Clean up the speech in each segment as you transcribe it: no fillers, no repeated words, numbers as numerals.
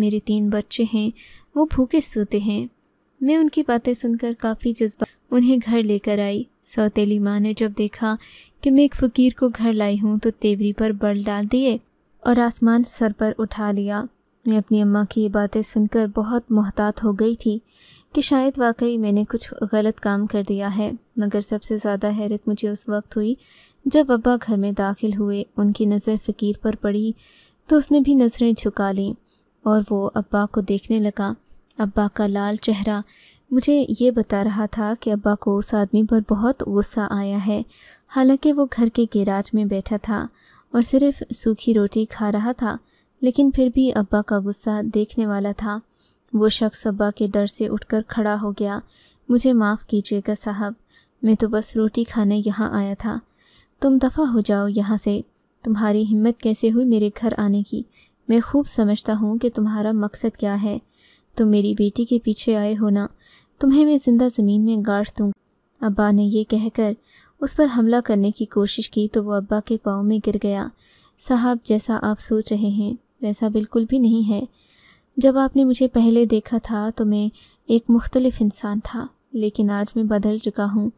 میرے 3 بچے ہیں، وہ بھوکے سوتے ہیں۔ میں ان کی باتیں سن کر کافی جذبہ انہیں گھر لے کر آئی۔ سوتیلی ماں نے جب دیکھا کہ میں ایک فقیر کو گھر لائی ہوں تو تیوری پر بل ڈال دیے اور آسمان سر پر اٹھا لیا۔ میں اپنی اماں کی یہ باتیں سن کر بہت محتاط ہو گئی تھی کہ شاید واقعی میں نے کچھ غلط کام کر دیا ہے، مگر سب سے زیادہ حیرت مجھے اس وقت ہوئی جب ابا گھر میں داخل ہوئے۔ ان کی نظر فقیر پر پڑی تو اس نے بھی نظریں جھکا لیں اور وہ ابا کو دیکھنے لگا۔ ابا کا لال چہرہ مجھے یہ بتا رہا تھا کہ ابا کو اس آدمی پر بہت غصہ آیا ہے، حالانکہ وہ گھر کے گیراج میں بیٹھا تھا اور صرف سوکھی روٹی کھا رہا تھا، لیکن پھر بھی ابا کا غصہ دیکھنے والا تھا۔ وہ شخص ابا کے ڈر سے اٹھ کر کھڑا ہو گیا۔ مجھے معاف کیجیے گا صاحب، میں تو بس روٹی کھانے یہاں آیا تھا، تم دفع ہو جاؤ یہاں سے۔ تمہاری ہمت کیسے ہوئی میرے گھر آنے کی؟ میں خوب سمجھتا ہوں کہ تمہارا مقصد کیا ہے، تم میری بیٹی کے پیچھے آئے ہو نا، تمہیں میں زندہ زمین میں گاڑ دوں گا۔ ابا نے یہ کہہ کر اس پر حملہ کرنے کی کوشش کی تو وہ ابا کے پاؤں میں گر گیا۔ صاحب، جیسا آپ سوچ رہے ہیں ویسا بالکل بھی نہیں ہے۔ جب آپ نے مجھے پہلے دیکھا تھا تو میں ایک مختلف انسان تھا، لیکن آج میں بدل چکا ہوں۔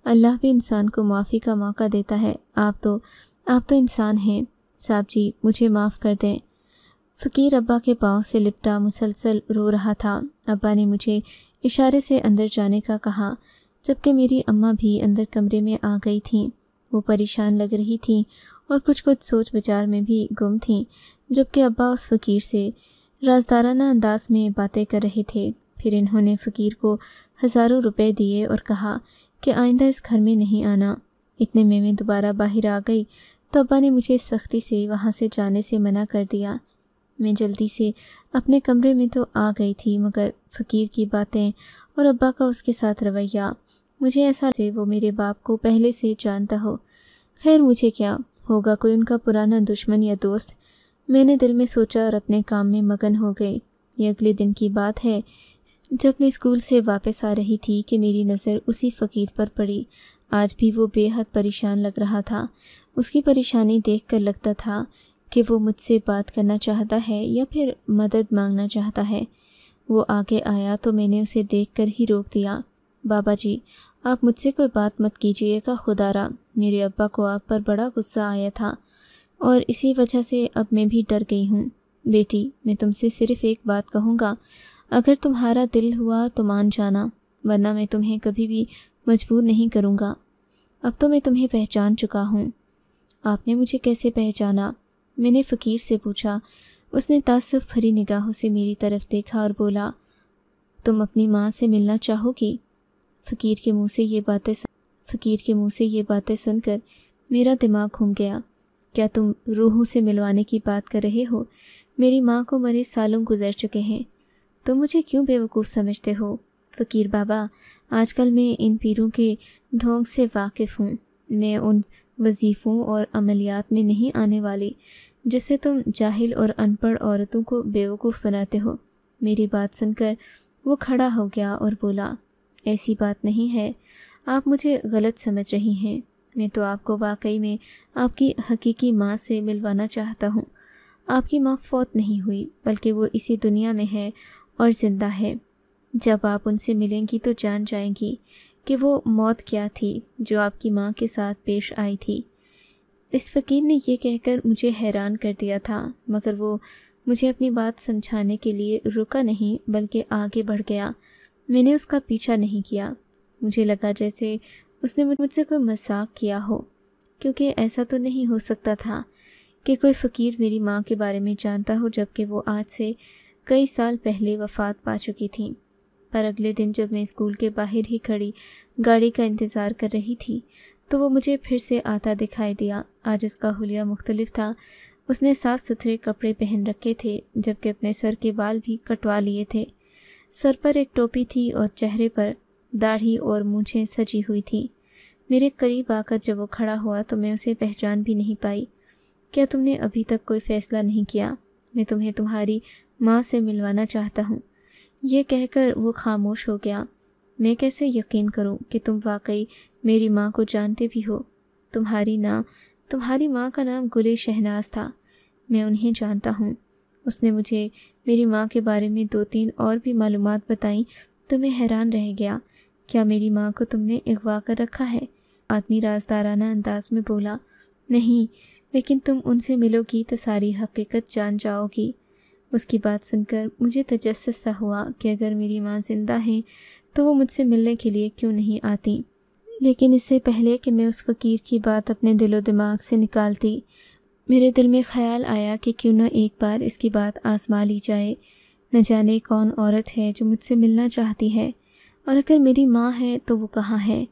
اللہ بھی انسان کو معافی کا موقع دیتا ہے۔ آپ تو انسان ہیں صاحب جی، مجھے معاف کر دیں۔ فقیر ابا کے پاؤں سے لپٹا مسلسل رو رہا تھا۔ ابا نے مجھے اشارے سے اندر جانے کا کہا، جبکہ میری اماں بھی اندر کمرے میں آ گئی تھیں۔ وہ پریشان لگ رہی تھیں اور کچھ سوچ بچار میں بھی گم تھیں، جبکہ ابا اس فقیر سے رازدارانہ انداز میں باتیں کر رہے تھے۔ پھر انہوں نے فقیر کو ہزاروں روپے دیے اور کہا کہ آئندہ اس گھر میں نہیں آنا۔ اتنے میں دوبارہ باہر آ گئی تو ابا نے مجھے سختی سے وہاں سے جانے سے منع کر دیا۔ میں جلدی سے اپنے کمرے میں تو آ گئی تھی، مگر فقیر کی باتیں اور ابا کا اس کے ساتھ رویہ، مجھے ایسا سے وہ میرے باپ کو پہلے سے جانتا ہو۔ خیر مجھے کیا ہوگا، کوئی ان کا پرانا دشمن یا دوست، میں نے دل میں سوچا اور اپنے کام میں مگن ہو گئی۔ یہ اگلے دن کی بات ہے جب میں اسکول سے واپس آ رہی تھی کہ میری نظر اسی فقیر پر پڑی۔ آج بھی وہ بے حد پریشان لگ رہا تھا۔ اس کی پریشانی دیکھ کر لگتا تھا کہ وہ مجھ سے بات کرنا چاہتا ہے یا پھر مدد مانگنا چاہتا ہے۔ وہ آگے آیا تو میں نے اسے دیکھ کر ہی روک دیا۔ بابا جی، آپ مجھ سے کوئی بات مت کیجیے گا، خدا را، میرے ابا کو آپ پر بڑا غصہ آیا تھا اور اسی وجہ سے اب میں بھی ڈر گئی ہوں۔ بیٹی، میں تم سے صرف ایک بات کہوں گا، اگر تمہارا دل ہوا تو مان جانا، ورنہ میں تمہیں کبھی بھی مجبور نہیں کروں گا۔ اب تو میں تمہیں پہچان چکا ہوں۔ آپ نے مجھے کیسے پہچانا؟ میں نے فقیر سے پوچھا۔ اس نے تعصب بھری نگاہوں سے میری طرف دیکھا اور بولا، تم اپنی ماں سے ملنا چاہو گی؟ فقیر کے منہ سے یہ باتیں سن کر میرا دماغ گھوم گیا۔ کیا تم روحوں سے ملوانے کی بات کر رہے ہو؟ میری ماں کو مرے سالوں گزر چکے ہیں، تم مجھے کیوں بیوقوف سمجھتے ہو؟ فقیر بابا، آج کل میں ان پیروں کے ڈھونگ سے واقف ہوں، میں ان وظیفوں اور عملیات میں نہیں آنے والی جس سے تم جاہل اور ان پڑھ عورتوں کو بیوقوف بناتے ہو۔ میری بات سن کر وہ کھڑا ہو گیا اور بولا، ایسی بات نہیں ہے، آپ مجھے غلط سمجھ رہی ہیں، میں تو آپ کو واقعی میں آپ کی حقیقی ماں سے ملوانا چاہتا ہوں۔ آپ کی ماں فوت نہیں ہوئی، بلکہ وہ اسی دنیا میں ہے اور زندہ ہے۔ جب آپ ان سے ملیں گی تو جان جائیں گی کہ وہ موت کیا تھی جو آپ کی ماں کے ساتھ پیش آئی تھی۔ اس فقیر نے یہ کہہ کر مجھے حیران کر دیا تھا، مگر وہ مجھے اپنی بات سمجھانے کے لیے رکا نہیں بلکہ آگے بڑھ گیا۔ میں نے اس کا پیچھا نہیں کیا۔ مجھے لگا جیسے اس نے مجھ سے کوئی مذاق کیا ہو، کیونکہ ایسا تو نہیں ہو سکتا تھا کہ کوئی فقیر میری ماں کے بارے میں جانتا ہو، جبکہ وہ آج سے کئی سال پہلے وفات پا چکی تھیں۔ پر اگلے دن جب میں اسکول کے باہر ہی کھڑی گاڑی کا انتظار کر رہی تھی تو وہ مجھے پھر سے آتا دکھائی دیا۔ آج اس کا حلیہ مختلف تھا۔ اس نے صاف ستھرے کپڑے پہن رکھے تھے، جبکہ اپنے سر کے بال بھی کٹوا لیے تھے۔ سر پر ایک ٹوپی تھی اور چہرے پر داڑھی اور مونچھیں سجی ہوئی تھیں۔ میرے قریب آ کر جب وہ کھڑا ہوا تو میں اسے پہچان بھی نہیں پائی۔ کیا تم نے ابھی تک کوئی فیصلہ نہیں کیا؟ میں تمہیں تمہاری ماں سے ملوانا چاہتا ہوں۔ یہ کہہ کر وہ خاموش ہو گیا۔ میں کیسے یقین کروں کہ تم واقعی میری ماں کو جانتے بھی ہو؟ تمہاری ماں کا نام گل شہناز تھا، میں انہیں جانتا ہوں۔ اس نے مجھے میری ماں کے بارے میں 2-3 اور بھی معلومات بتائیں تو میں حیران رہ گیا۔ کیا میری ماں کو تم نے اغوا کر رکھا ہے؟ آدمی رازدارانہ انداز میں بولا۔ نہیں، لیکن تم ان سے ملو گی تو ساری حقیقت جان جاؤ گی۔ اس کی بات سن کر مجھے تجسس سا ہوا کہ اگر میری ماں زندہ ہیں تو وہ مجھ سے ملنے کے لیے کیوں نہیں آتی۔ لیکن اس سے پہلے کہ میں اس فقیر کی بات اپنے دل و دماغ سے نکالتی، میرے دل میں خیال آیا کہ کیوں نہ ایک بار اس کی بات آزما لی جائے۔ نہ جانے کون عورت ہے جو مجھ سے ملنا چاہتی ہے، اور اگر میری ماں ہے تو وہ کہاں ہے؟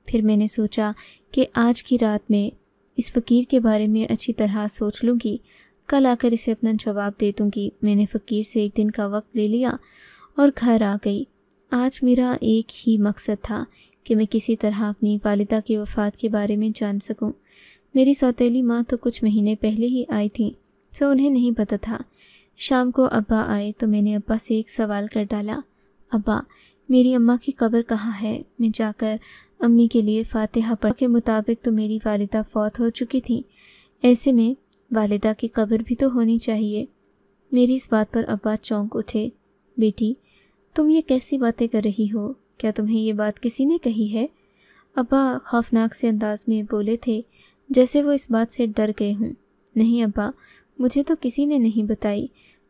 پھر میں نے سوچا کہ آج کی رات میں اس فقیر کے بارے میں اچھی طرح سوچ لوں گی، کل آ کر اسے اپنا جواب دے دوں گی۔ میں نے فقیر سے 1 دن کا وقت لے لیا اور گھر آ گئی۔ آج میرا ایک ہی مقصد تھا کہ میں کسی طرح اپنی والدہ کی وفات کے بارے میں جان سکوں۔ میری سوتیلی ماں تو کچھ مہینے پہلے ہی آئی تھیں، سو انہیں نہیں پتہ تھا۔ شام کو ابا آئے تو میں نے ابا سے ایک سوال کر ڈالا، ابا میری اماں کی قبر کہاں ہے؟ میں جا کر امی کے لیے فاتحہ پڑھ کے مطابق تو میری والدہ فوت ہو چکی تھیں، ایسے میں والدہ کی قبر بھی تو ہونی چاہیے۔ میری اس بات پر ابا چونک اٹھے۔ بیٹی تم یہ کیسی باتیں کر رہی ہو؟ کیا تمہیں یہ بات کسی نے کہی ہے؟ ابا خوفناک سے انداز میں بولے تھے جیسے وہ اس بات سے ڈر گئے ہوں۔ نہیں ابا، مجھے تو کسی نے نہیں بتائی،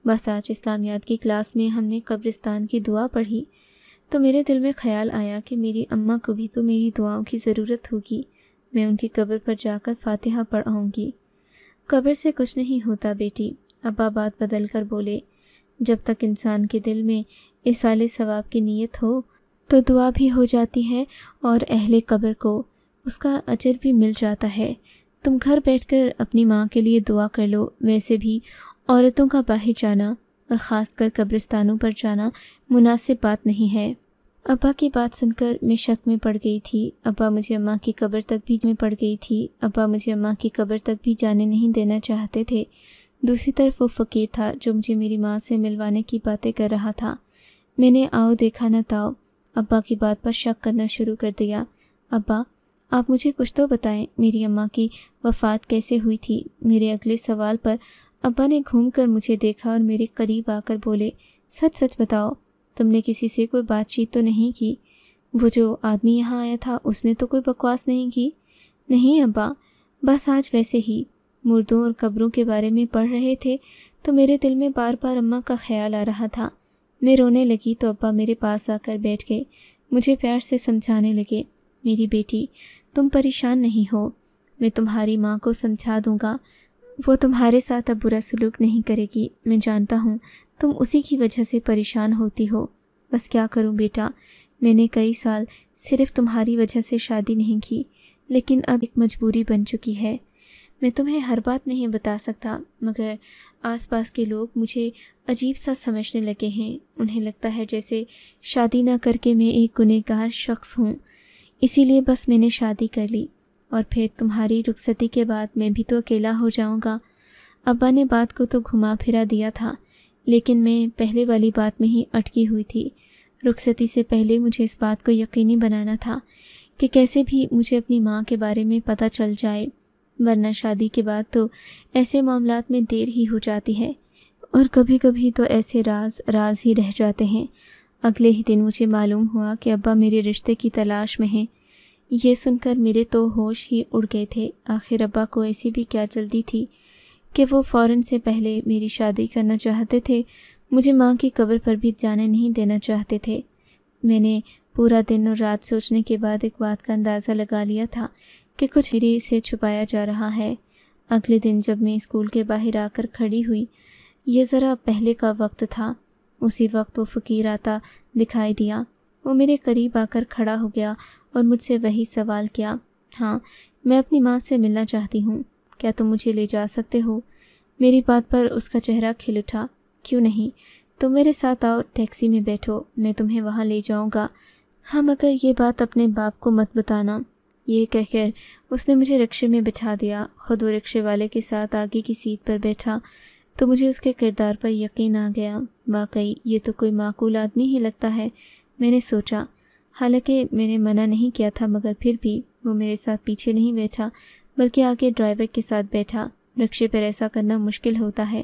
بس آج اسلامیات کی کلاس میں ہم نے قبرستان کی دعا پڑھی تو میرے دل میں خیال آیا کہ میری اماں کو بھی تو میری دعاؤں کی ضرورت ہوگی، میں ان کی قبر پر جا کر فاتحہ پڑھ آؤں گی۔ قبر سے کچھ نہیں ہوتا بیٹی، ابا بات بدل کر بولے، جب تک انسان کے دل میں ایصال ثواب کی نیت ہو تو دعا بھی ہو جاتی ہے اور اہل قبر کو اس کا اجر بھی مل جاتا ہے۔ تم گھر بیٹھ کر اپنی ماں کے لیے دعا کر لو۔ ویسے بھی عورتوں کا باہر جانا اور خاص کر قبرستانوں پر جانا مناسب بات نہیں ہے۔ ابا کی بات سن کر میں شک میں پڑ گئی تھی۔ ابا مجھے اماں کی قبر تک بھی جانے نہیں دینا چاہتے تھے۔ دوسری طرف وہ فقیر تھا جو مجھے میری ماں سے ملوانے کی باتیں کر رہا تھا۔ میں نے آؤ دیکھا نہ تاؤ ابا کی بات پر شک کرنا شروع کر دیا۔ ابا آپ مجھے کچھ تو بتائیں، میری اماں کی وفات کیسے ہوئی تھی؟ میرے اگلے سوال پر ابا نے گھوم کر مجھے دیکھا اور میرے قریب آ کر بولے، سچ سچ بتاؤ، تم نے کسی سے کوئی بات چیت تو نہیں کی؟ وہ جو آدمی یہاں آیا تھا اس نے تو کوئی بکواس نہیں کی؟ نہیں ابا، بس آج ویسے ہی مردوں اور قبروں کے بارے میں پڑھ رہے تھے تو میرے دل میں بار بار اماں کا خیال آ رہا تھا۔ میں رونے لگی تو ابا میرے پاس آ کر بیٹھ گئے، مجھے پیار سے سمجھانے لگے، میری بیٹی تم پریشان نہیں ہو، میں تمہاری ماں کو سمجھا دوں گا، وہ تمہارے ساتھ اب برا سلوک نہیں کرے گی۔ میں جانتا ہوں تم اسی کی وجہ سے پریشان ہوتی ہو، بس کیا کروں بیٹا، میں نے کئی سال صرف تمہاری وجہ سے شادی نہیں کی، لیکن اب ایک مجبوری بن چکی ہے۔ میں تمہیں ہر بات نہیں بتا سکتا، مگر آس پاس کے لوگ مجھے عجیب سا سمجھنے لگے ہیں۔ انہیں لگتا ہے جیسے شادی نہ کر کے میں ایک گنہگار شخص ہوں، اسی لیے بس میں نے شادی کر لی، اور پھر تمہاری رخصتی کے بعد میں بھی تو اکیلا ہو جاؤں گا۔ ابا نے بات کو تو گھما پھرا دیا تھا، لیکن میں پہلے والی بات میں ہی اٹکی ہوئی تھی۔ رخصتی سے پہلے مجھے اس بات کو یقینی بنانا تھا کہ کیسے بھی مجھے اپنی ماں کے بارے میں پتہ چل جائے، ورنہ شادی کے بعد تو ایسے معاملات میں دیر ہی ہو جاتی ہے، اور کبھی کبھی تو ایسے راز ہی رہ جاتے ہیں۔ اگلے ہی دن مجھے معلوم ہوا کہ ابا میرے رشتے کی تلاش میں ہیں۔ یہ سن کر میرے تو ہوش ہی اڑ گئے تھے۔ آخر ابا کو ایسی بھی کیا جلدی تھی کہ وہ فوراً سے پہلے میری شادی کرنا چاہتے تھے، مجھے ماں کی قبر پر بھی جانے نہیں دینا چاہتے تھے۔ میں نے پورا دن اور رات سوچنے کے بعد ایک بات کا اندازہ لگا لیا تھا کہ کچھ میرے سے چھپایا جا رہا ہے۔ اگلے دن جب میں اسکول کے باہر آ کر کھڑی ہوئی، یہ ذرا پہلے کا وقت تھا، اسی وقت وہ فقیر آتا دکھائی دیا۔ وہ میرے قریب آ کر کھڑا ہو گیا اور مجھ سے وہی سوال کیا، ہاں میں اپنی ماں سے ملنا چاہتی ہوں، کیا تم مجھے لے جا سکتے ہو؟ میری بات پر اس کا چہرہ کھل اٹھا، کیوں نہیں، تم میرے ساتھ آؤ، ٹیکسی میں بیٹھو، میں تمہیں وہاں لے جاؤں گا، ہاں مگر یہ بات اپنے باپ کو مت بتانا۔ یہ کہہ کر اس نے مجھے رکشے میں بٹھا دیا۔ خود وہ رکشے والے کے ساتھ آگے کی سیٹ پر بیٹھا تو مجھے اس کے کردار پر یقین آ گیا۔ واقعی یہ تو کوئی معقول آدمی ہی لگتا ہے، میں نے سوچا۔ حالانکہ میں نے منع نہیں کیا تھا، مگر پھر بھی وہ میرے ساتھ پیچھے نہیں بیٹھا بلکہ آگے ڈرائیور کے ساتھ بیٹھا۔ رکشے پر ایسا کرنا مشکل ہوتا ہے۔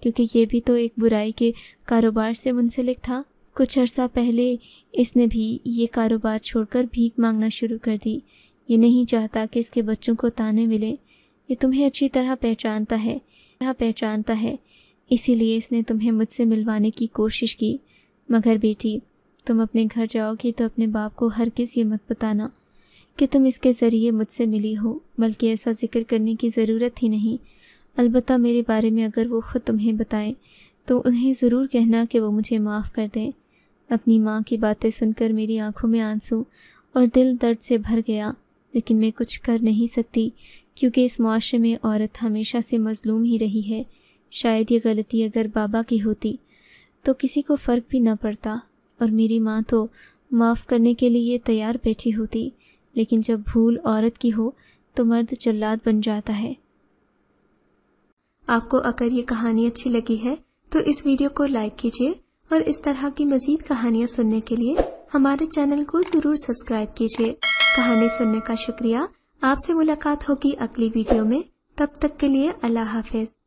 کیونکہ یہ بھی تو ایک برائی کے کاروبار سے منسلک تھا۔ کچھ عرصہ پہلے اس نے بھی یہ کاروبار چھوڑ کر بھیک مانگنا شروع کر دی۔ یہ نہیں چاہتا کہ اس کے بچوں کو تانے ملیں۔ یہ تمہیں اچھی طرح پہچانتا ہے، اسی لیے اس نے تمہیں مجھ سے ملوانے کی کوشش کی۔ مگر بیٹی، تم اپنے گھر جاؤ گی تو اپنے باپ کو ہرگز یہ مت بتانا کہ تم اس کے ذریعے مجھ سے ملی ہو، بلکہ ایسا ذکر کرنے کی ضرورت ہی نہیں۔ البتہ میرے بارے میں اگر وہ خود تمہیں بتائیں تو انہیں ضرور کہنا کہ وہ مجھے معاف کر دیں۔ اپنی ماں کی باتیں سن کر میری آنکھوں میں آنسو اور دل درد سے بھر گیا، لیکن میں کچھ کر نہیں سکتی کیونکہ اس معاشرے میں عورت ہمیشہ سے مظلوم ہی رہی ہے۔ شاید یہ غلطی اگر بابا کی ہوتی تو کسی کو فرق بھی نہ پڑتا اور میری ماں تو معاف کرنے کے لیے تیار بیٹھی ہوتی، لیکن جب بھول عورت کی ہو تو مرد جلاد بن جاتا ہے۔ آپ کو اگر یہ کہانی اچھی لگی ہے تو اس ویڈیو کو لائک کیجیے اور اس طرح کی مزید کہانیاں سننے کے لیے ہمارے چینل کو ضرور سبسکرائب کیجیے۔ کہانی سننے کا شکریہ۔ آپ سے ملاقات ہوگی اگلی ویڈیو میں، تب تک کے لیے اللہ حافظ۔